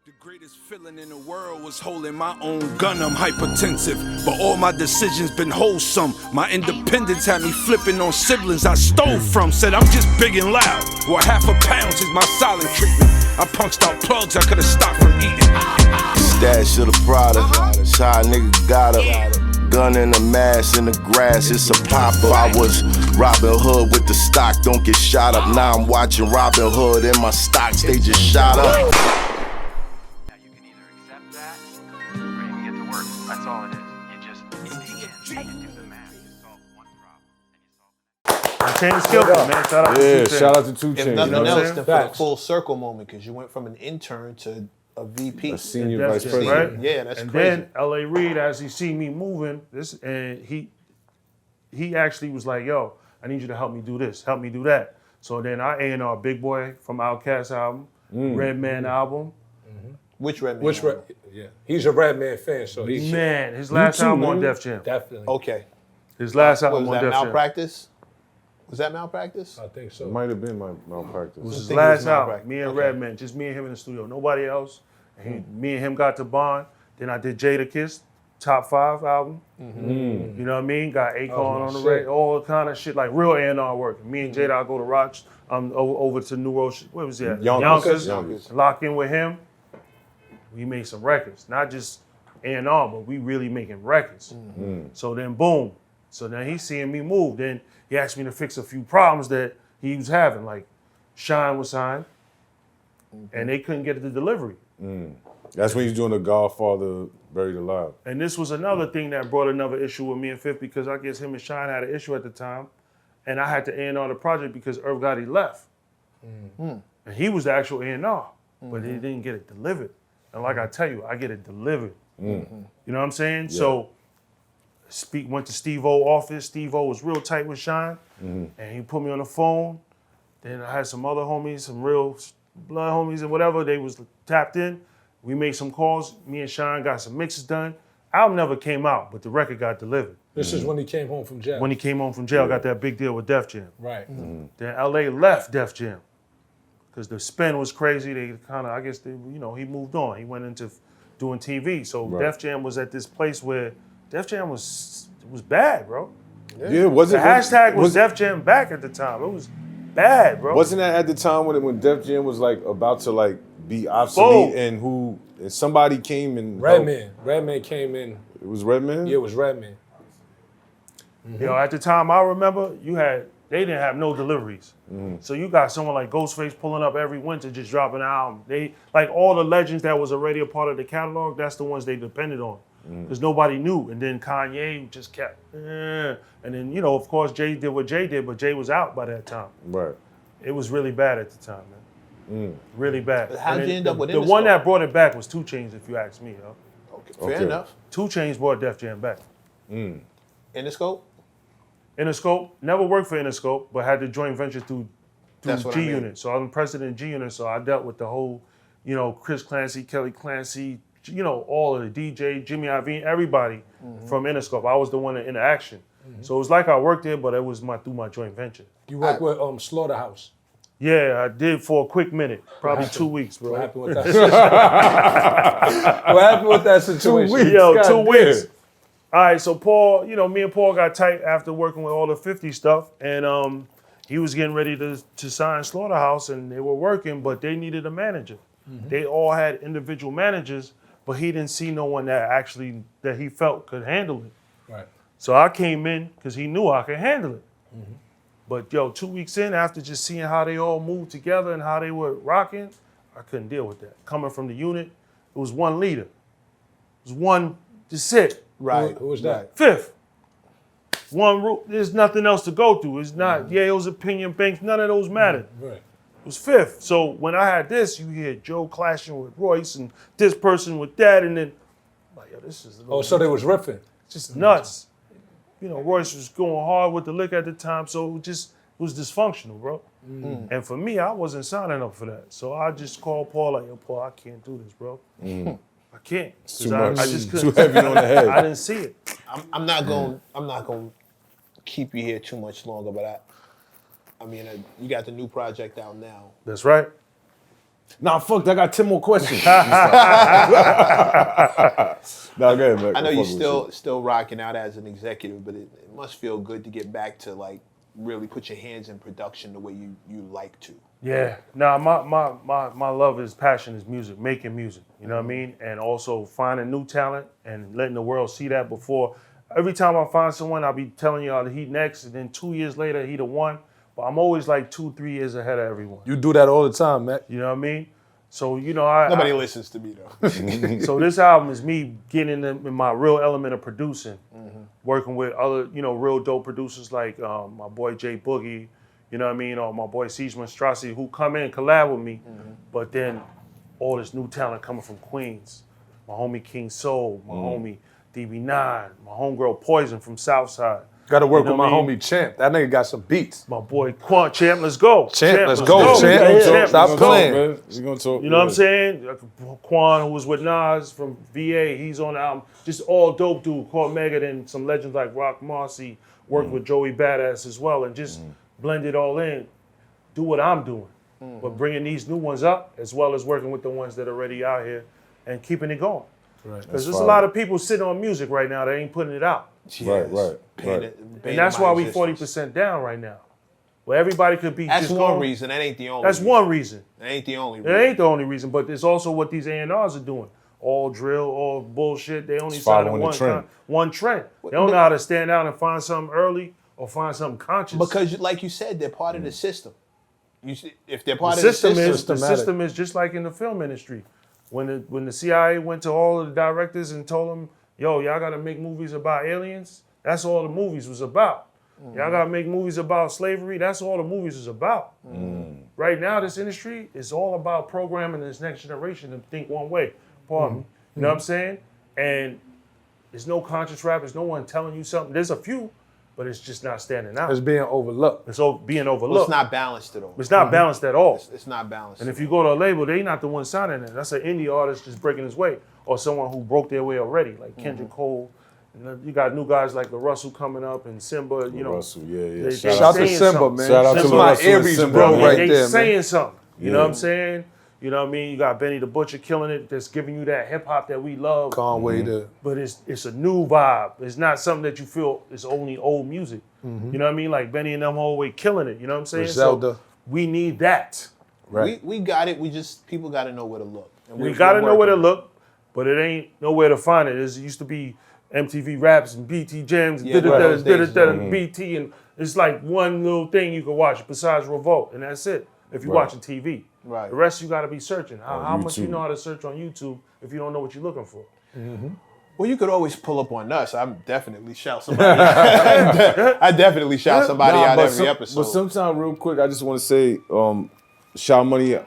The greatest feeling in the world was holding my own gun. I'm hypertensive, but all my decisions been wholesome. My independence had me flipping on siblings I stole from. Said I'm just big and loud. Well, £1/2 is my silent treatment. I punched out plugs I could've stopped from eating. Stash of the Prada, shy nigga got a gun in the mask in the grass, it's a popper. I was Robin Hood with the stock, don't get shot up. Now I'm watching Robin Hood and my stocks, they just shot up. That's all it is. You just do the math. You solve one problem and you solve the next. Chain skillful, man. Shout out to 2 Chainz. Shout out to 2 Chainz. If nothing know what I'm else, saying? then for the Facts. full circle moment, because you went from an intern to a VP. A senior That's vice just president. right. Yeah, that's and crazy. then L.A. Reid, as he see me moving, and he actually was like, "Yo, I need you to help me do this, help me do that." So then I A&R Big Boy from Outkast album, Redman album. Which Redman? Which album? yeah, he's a Redman fan, so he's Man, his last too, album man. on Def Jam. definitely. Okay. His last Was album on that Def Jam. Malpractice? Was that Malpractice? I think so. It might have been my malpractice. It was his think it was last album. Malpractice. Me and Okay. Redman, just me and him in the studio, nobody else. Me and him got to bond. Then I did Jada Kiss, top 5 album. You know what I mean? Got Akon on the shit. radio, all kind of shit, like real A&R work. Me and Jada, I go to Roch, over to New Ocean. What was that? Yonkers. Lock in with him. We made some records, not just A&R, but we really making records. So then, boom. So then he's seeing me move. Then he asked me to fix a few problems that he was having, like Shine was signed, and they couldn't get the delivery. That's when he's doing the Godfather Buried Alive. And this was another thing that brought another issue with me and Fifth, because I guess him and Shine had an issue at the time, and I had to A&R the project because Irv Gotti left. And he was the actual A&R, but he didn't get it delivered. And like I tell you, I get it delivered. You know what I'm saying? So went to Steve-O office. Steve-O was real tight with Shine, and he put me on the phone. Then I had some other homies, some real blood homies and whatever. They was tapped in. We made some calls. Me and Shine got some mixes done. Album never came out, but the record got delivered. This is when he came home from jail. When he came home from jail, got that big deal with Def Jam. right. Then LA left Def Jam because the spin was crazy. They kind of, I guess, he moved on. He went into doing TV. So Def Jam was at this place where Def Jam was bad, bro. Yeah, was The it? hashtag was Def Jam back at the time. It was bad, bro. Wasn't that at the time when Def Jam was like about to like be obsolete Boom. and somebody came and Redman. Redman came in. It was Redman? Yeah, it was Redman. At the time, I remember they didn't have no deliveries. So you got someone like Ghostface pulling up every winter, just dropping an album. They, like all the legends that was already a part of the catalog, that's the ones they depended on. Because nobody knew. And then Kanye just kept, and then, of course, Jay did what Jay did, but Jay was out by that time. Right. It was really bad at the time, man. Really bad. But how'd And you end up with the one that brought it back was 2 Chainz, if you ask me, yo. Okay. Fair enough. 2 Chainz brought Def Jam back. Interscope? Interscope, never worked for Interscope, but had the joint venture through That's what I mean. G-Unit. So I'm president of G-Unit, so I dealt with the whole, Chris Clancy, Kelly Clancy, all of the DJ, Jimmy Iovine, everybody from Interscope. I was the one in action. So it was like I worked there, but it was through my joint venture. You worked with Slaughterhouse. Yeah, I did for a quick minute, probably 2 weeks, bro. What happened with that situation? What happened with that situation? 2 weeks. Yo, God 2 damn. weeks. All right, so Paul, me and Paul got tight after working with all the 50 stuff, and he was getting ready to sign Slaughterhouse, and they were working, but they needed a manager. They all had individual managers, but he didn't see no one that he felt could handle it. Right. So I came in because he knew I could handle it. But 2 weeks in, after just seeing how they all moved together and how they were rocking, I couldn't deal with that. Coming from the unit, it was one leader. It was one, just it. Right. Who was that? Fifth. One rule. There's nothing else to go through. It's not Yale's opinion banks. None of those mattered. Right. It was Fifth. So when I had this, you hear Joe clashing with Royce and this person with that, and then like, this is a little So they was riffing. just nuts. Royce was going hard with the liquor at the time, so it was dysfunctional, bro. And for me, I wasn't signing up for that. So I just called Paul like, yo, Paul, I can't do this, bro. I can't. It's too 'Cause much. I just couldn't. Too heavy on the head. I didn't see it. I'm not going to keep you here too much longer, but I mean, you got the new project out now. That's right. Nah, fuck, I got 10 more questions. Nah, go ahead, man. I know you're still rocking out as an executive, but it must feel good to get back to like really put your hands in production the way you like to. Yeah, nah, my love is passion is music, making music, you know what I mean? And also finding new talent and letting the world see that before. Every time I find someone, I'll be telling y'all that he next, and then 2 years later, he the one. But I'm always like 2-3 years ahead of everyone. You do that all the time, man. You know what I mean? So, you know, Nobody listens to me though. So this album is me getting in my real element of producing, working with other, you know, real dope producers like my boy Jay Boogie, you know what I mean, or my boy Siege Monstrosity, who come in and collab with me. But then all this new talent coming from Queens. My homie King Soul, my homie DB9, my homegirl Poison from Southside. Got to work You know with my what I mean? homie Champ. That nigga got some beats. My boy Quan, Champ, let's go. Champ, let's go. Champ, stop Talk, playing. man. We gonna talk. You know what I'm saying? Quan, who was with Nas from VA, he's on the album. Just all dope dude. Called Megan and some legends like Rock Marcy. Worked with Joey Badass as well, and just blend it all in. Do what I'm doing, but bringing these new ones up as well as working with the ones that are already out here and keeping it going. Right. Because there's a lot of people sitting on music right now that ain't putting it out, Right. and that's why we 40% down right now. Where everybody could be. That's just one going. reason. That ain't the only. That's one reason. That ain't the only It reason. ain't the only reason, but it's also what these A&Rs are doing. All drill, all bullshit. They only It's signing following the trend. one trend. They don't know how to stand out and find something early or find something conscious. Because, like you said, they're part of the system. If they're the part of the system system, is the system is just like in the film industry. When the CIA went to all of the directors and told them, "Yo, y'all got to make movies about aliens." That's all the movies was about. Y'all got to make movies about slavery. That's all the movies was about. Right now, this industry is all about programming this next generation to think one way. Pardon me. You know what I'm saying? And there's no conscious rap. There's no one telling you something. There's a few, but it's just not standing out. It's being overlooked. It's being overlooked. well, it's not balanced at all. It's not balanced at all. It's not balanced. And if you go to a label, they not the one signing it. That's an indie artist just breaking his way, or someone who broke their way already, like Kendrick Cole. And then you got new guys like the Russell coming up and Simba. You know, Russell, yeah. they Shout out to saying Simba, something. man. Shout out to That's my Russell and Aries Simba, bro man. right they there, man. saying something. You know Yeah. what I'm saying? You know what I mean? You got Benny the Butcher killing it, that's giving you that hip hop that we love. Conway the But it's a new vibe. It's not something that you feel is only old music. You know what I mean? Like Benny and them always killing it. You know what I'm saying? Griselda. So we need that. right. we got it. People got to know where to look. And We we're got to know where to working. look, but it ain't nowhere to find it. It used to be MTV Raps and BT Jams, Yeah, those days, BT, and it's like one little thing you can watch besides Revolt, and that's it. If you're Right. watching TV, Right. the rest you got to be searching. How much you YouTube. know how to search on YouTube if you don't know what you're looking for? Well, you could always pull up on us. I'm definitely shout somebody. I definitely shout somebody out every episode. But sometimes, real quick, I just want to say, Shaw Money,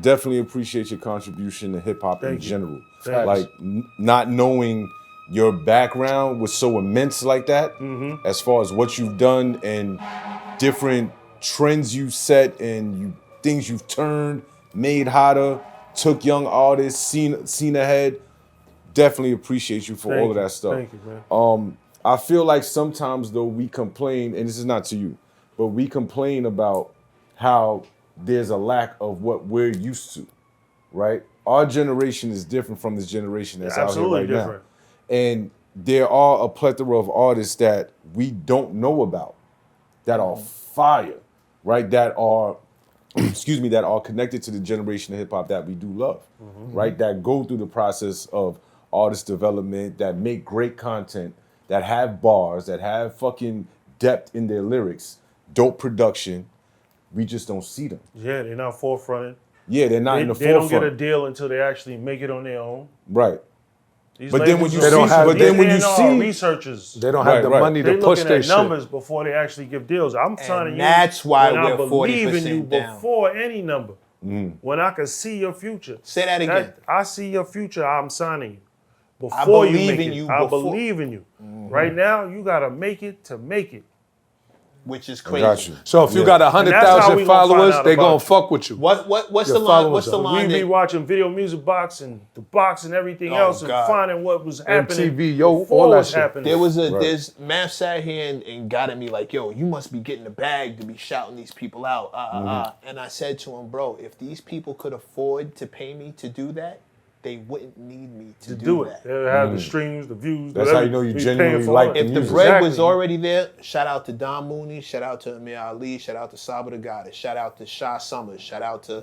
definitely appreciate your contribution to hip hop in Thank you. general. Thanks. Like not knowing your background was so immense like that, as far as what you've done and different trends you've set and things you've turned, made hotter, took young artists, seen ahead. Definitely appreciate you for all of that stuff. Thank you, man. I feel like sometimes though we complain, and this is not to you, but we complain about how there's a lack of what we're used to, right? Our generation is different from this generation that's out here Absolutely right different. now. And there are a plethora of artists that we don't know about that are fire, right? That are, that are connected to the generation of hip hop that we do love, right? That go through the process of artist development, that make great content, that have bars, that have fucking depth in their lyrics, dope production. We just don't see them. Yeah, they're not forefronted. Yeah, they're not in the They don't forefront. get a deal until they actually make it on their own. Right. These But then when labels you are- see- these but then when you A&R see- researchers, They don't have the Right. money they to push looking their at shit. numbers before they actually give deals. I'm signing you. that's why when I we're believe in you 40% down. before any number. When I can see your future. Say that again. I see your future. I'm signing you. Before I you believe make in it, you I before- believe in you. Right now, you gotta make it to make it. which is I crazy. got you. So if you got that's how we 100,000 gonna followers, find out they about gonna you. fuck with you. What's Your the line? followers What's the are- line? We be that- watching Video Music Box and the box and everything Oh, else and God. finding what was happening MTV, yo, before all it that was shit. happening. There was Right. there's Math sat here and got at me like, yo, you must be getting the bag to be shouting these people out. And I said to him, bro, if these people could afford to pay me to do that, they wouldn't need me to do it. that. They have the streams, the views. That's whatever. how you know you He's genuinely paying for like all the that. If the music. bread was Exactly. already there, shout out to Don Mooney, shout out to Amir Ali, shout out to Saba the Goddess, shout out to Sha Summers, shout out to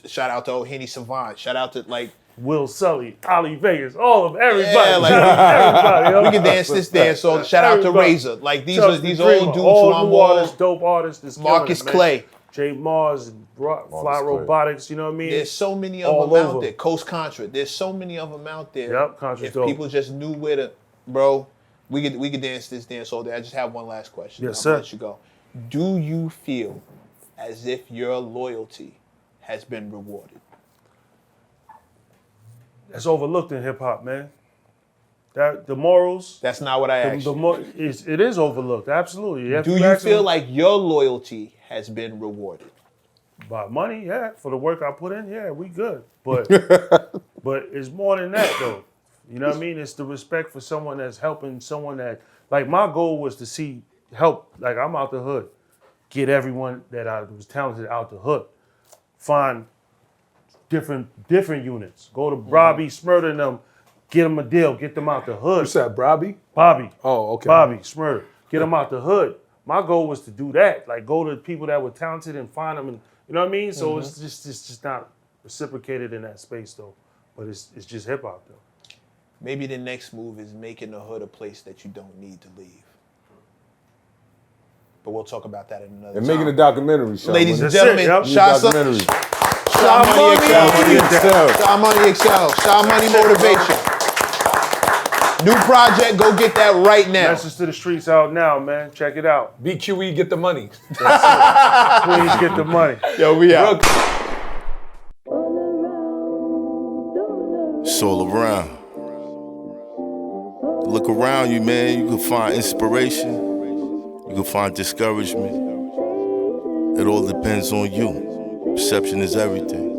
shout out to O'Henny Savant, shout out to like Will Sully, Ali Vegas, all of everybody. Yeah, like- everybody. yo. we can dance this dance. So shout out to Everybody. Razor. Like these Chelsea are these Dreamer, old dudes all who I'm new all. artists, dope artists. That's Marcus killing it, man. Clay. Jay Mars and Fly Clay. Robotics. You know what I mean? There's so many of All them out over. there. Coast Contra. There's so many of them out there. Yep, Contra's If dope. people just knew where to, bro, we could dance this dance all day. I just have one last question. Yes, I'll sir. let you go. Do you feel as if your loyalty has been rewarded? That's overlooked in hip hop, man. That the morals. That's not what I asked. It is overlooked. Absolutely. Do you feel like your loyalty has been rewarded? by money? Yeah, for the work I put in. Yeah, we good. But but it's more than that though. You know what I mean? It's the respect for someone that's helping someone that, like, my goal was to see help. Like, I'm out the hood, get everyone that I was talented out the hood, find different units. Go to Robbie, Smurda and them, get them a deal, get them out the hood. You said Bobby? Bobby. Oh, okay. Bobby, Smurda, get them out the hood. My goal was to do that, like go to people that were talented and find them, and you know what I mean. So it's just not reciprocated in that space though. But it's just hip hop though. Maybe the next move is making the hood a place that you don't need to leave. But we'll talk about that in another And time. making a documentary, Sean. Ladies and That's it, gentlemen, yep. Sha documentary. Money Excel. Sha Money Excel. Sha Money Motivation. New project, go get that right now. Message to the streets out now, man. Check it out. BQE, get the money. Please get the money. Yo, we out. It's all around. Look around you, man. You can find inspiration. You can find discouragement. It all depends on you. Perception is everything.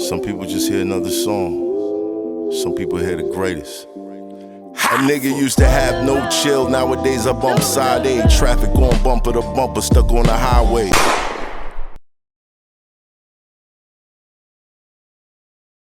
Some people just hear another song. Some people hear the greatest. A nigga used to have no chill. Nowadays I bump side A. Traffic going bumper to bumper, stuck on the highway.